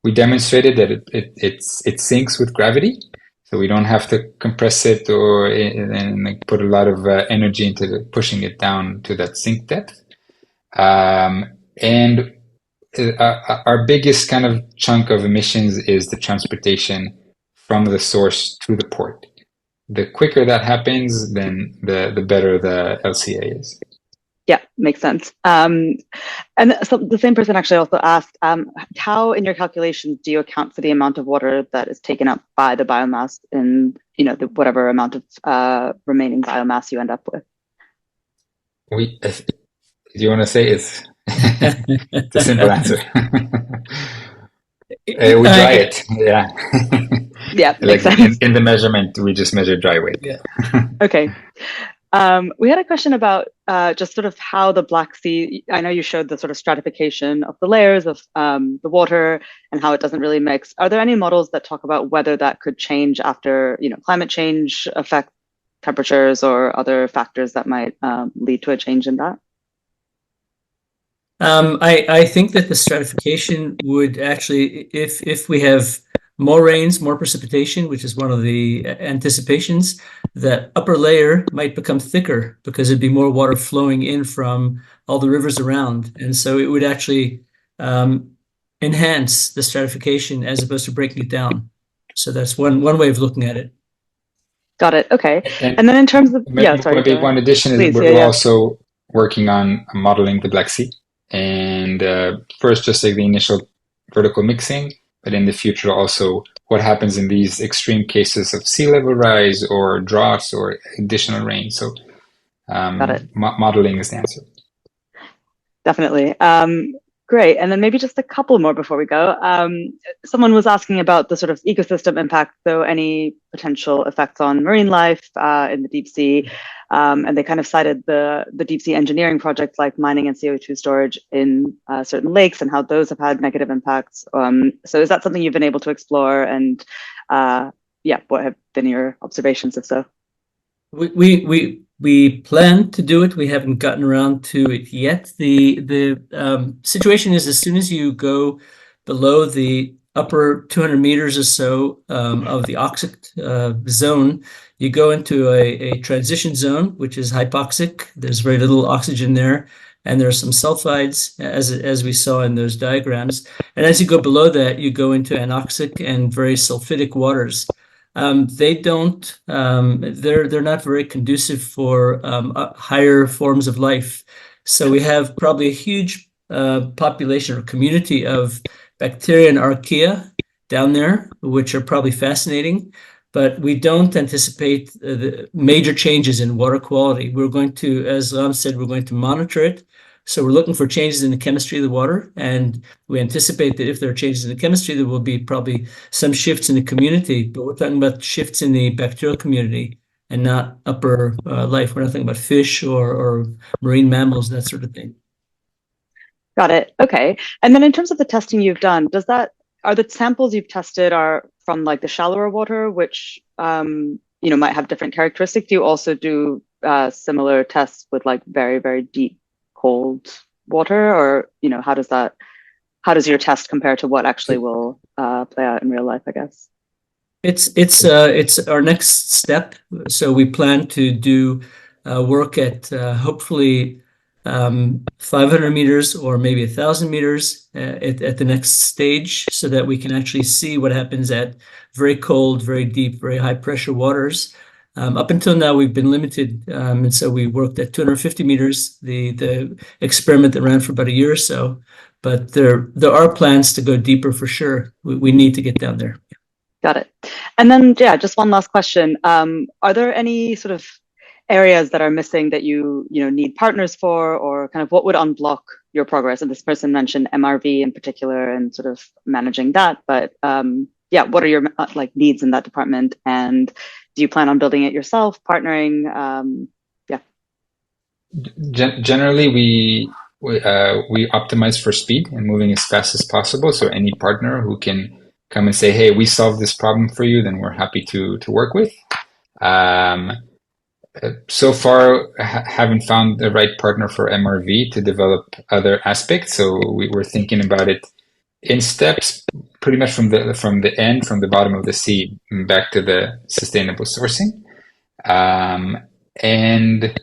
we demonstrated that it sinks with gravity. So we don't have to compress it and put a lot of energy into pushing it down to that sink depth. And our biggest kind of chunk of emissions is the transportation from the source to the port. The quicker that happens, then the better the LCA is. Yeah, makes sense. And so the same person actually also asked, how in your calculations do you account for the amount of water that is taken up by the biomass in, whatever amount of remaining biomass you end up with? Do you want to say it's a simple answer? We dry it, yeah. Yeah, Like makes sense. in the measurement, we just measure dry weight. Yeah. Okay. We had a question about just sort of how the Black Sea, I know you showed the sort of stratification of the layers of the water and how it doesn't really mix. Are there any models that talk about whether that could change after, climate change affect temperatures or other factors that might lead to a change in that? I think that the stratification would actually, if we have more rains, more precipitation, which is one of the anticipations, that upper layer might become thicker because it'd be more water flowing in from all the rivers around. And so it would actually enhance the stratification as opposed to breaking it down. So that's one way of looking at it. Got it. Okay. And then in terms of, maybe one addition is we're also working on modeling the Black Sea. And first, just like the initial vertical mixing, but in the future also what happens in these extreme cases of sea level rise or droughts or additional rain. So modeling is the answer. Definitely. Great. And then maybe just a couple more before we go. Someone was asking about the sort of ecosystem impact, so any potential effects on marine life in the deep sea. And they kind of cited the deep sea engineering projects like mining and CO2 storage in certain lakes and how those have had negative impacts. So is that something you've been able to explore? And what have been your observations if so? We plan to do it. We haven't gotten around to it yet. The situation is as soon as you go below the upper 200 meters or so of the oxic zone, you go into a transition zone, which is hypoxic. There's very little oxygen there, and there are some sulfides, as we saw in those diagrams. And as you go below that, you go into anoxic and very sulfidic waters. They're not very conducive for higher forms of life. So we have probably a huge population or community of bacteria and archaea down there, which are probably fascinating, but we don't anticipate the major changes in water quality. We're going to, as Lam said, we're going to monitor it. So we're looking for changes in the chemistry of the water, and we anticipate that if there are changes in the chemistry, there will be probably some shifts in the community, but we're talking about shifts in the bacterial community and not upper life. We're not talking about fish or marine mammals, that sort of thing. Got it. Okay. And then in terms of the testing you've done, are the samples you've tested are from like the shallower water, which might have different characteristics? Do you also do similar tests with like very, very deep cold water, or how does your test compare to what actually will play out in real life, I guess? It's our next step. So we plan to do work at hopefully 500 meters or maybe 1,000 meters at the next stage, so that we can actually see what happens at very cold, very deep, very high pressure waters. Up until now, we've been limited, and so we worked at 250 meters, the experiment that ran for about a year or so. But there are plans to go deeper for sure. We need to get down there. Got it. And then, yeah, just one last question. Are there any sort of areas that are missing that you need partners for, or kind of what would unblock your progress? And this person mentioned MRV in particular and sort of managing that. But yeah, what are your needs in that department? And do you plan on building it yourself, partnering? Yeah. Generally, we optimize for speed and moving as fast as possible. So any partner who can come and say, "Hey, we solved this problem for you," then we're happy to work with. So far, haven't found the right partner for MRV to develop other aspects. So we're thinking about it in steps, pretty much from the bottom of the sea back to the sustainable sourcing. And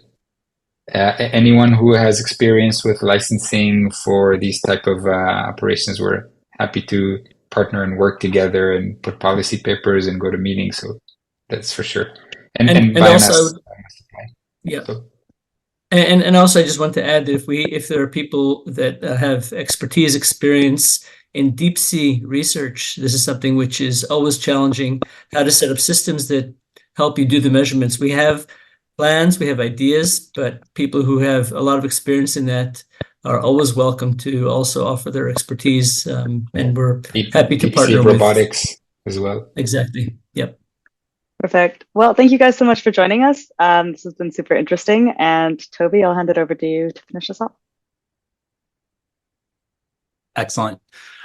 anyone who has experience with licensing for these type of operations, we're happy to partner and work together and put policy papers and go to meetings. So that's for sure. And biomass. Also, yeah. So. And also, I just want to add that if there are people that have experience in deep sea research, this is something which is always challenging, how to set up systems that help you do the measurements. We have plans, we have ideas, but people who have a lot of experience in that are always welcome to also offer their expertise, and we're happy to partner with robotics as well. Exactly. Yep. Perfect. Well, thank you guys so much for joining us. This has been super interesting. And Toby, I'll hand it over to you to finish us off. Excellent.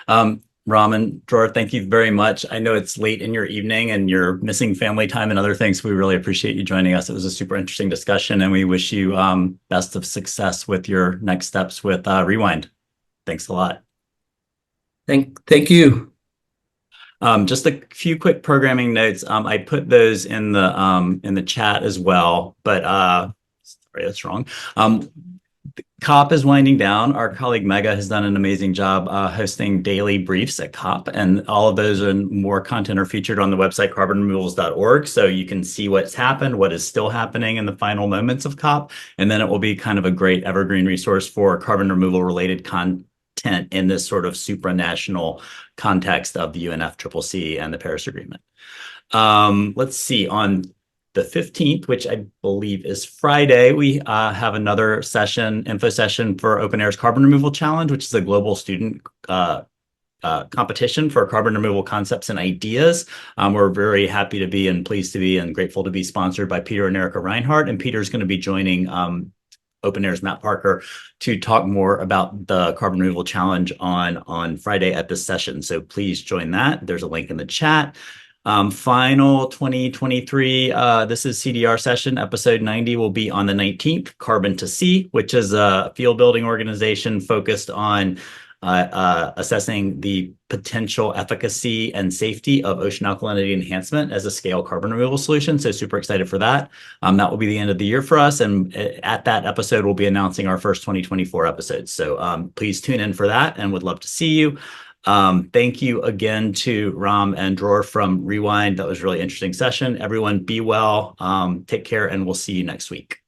Ram and Dror, thank you very much. I know it's late in your evening and you're missing family time and other things. We really appreciate you joining us. It was a super interesting discussion, and we wish you best of success with your next steps with Rewind. Thanks a lot. Thank you. Just a few quick programming notes. I put those in the chat as well, but sorry, that's wrong. COP is winding down. Our colleague Mega has done an amazing job hosting daily briefs at COP, and all of those and more content are featured on the website carbonremovals.org, so you can see what's happened, what is still happening in the final moments of COP, and then it will be kind of a great evergreen resource for carbon removal related content in this sort of supranational context of the UNFCCC and the Paris Agreement. Let's see, on the 15th, which I believe is Friday, we have another info session for OpenAir's Carbon Removal Challenge, which is a global student competition for carbon removal concepts and ideas. We're very happy to be and pleased to be and grateful to be sponsored by Peter and Erica Reinhardt, and Peter's going to be joining OpenAir's Matt Parker to talk more about the Carbon Removal Challenge on Friday at this session. So please join that. There's a link in the chat. Final 2023, This Is CDR session, episode 90 will be on the 19th, Carbon to Sea, which is a field building organization focused on assessing the potential efficacy and safety of ocean alkalinity enhancement as a scale carbon removal solution. So super excited for that. That will be the end of the year for us. And at that episode, we'll be announcing our first 2024 episodes. So please tune in for that and would love to see you. Thank you again to Ram and Dror from Rewind. That was a really interesting session. Everyone be well, take care, and we'll see you next week.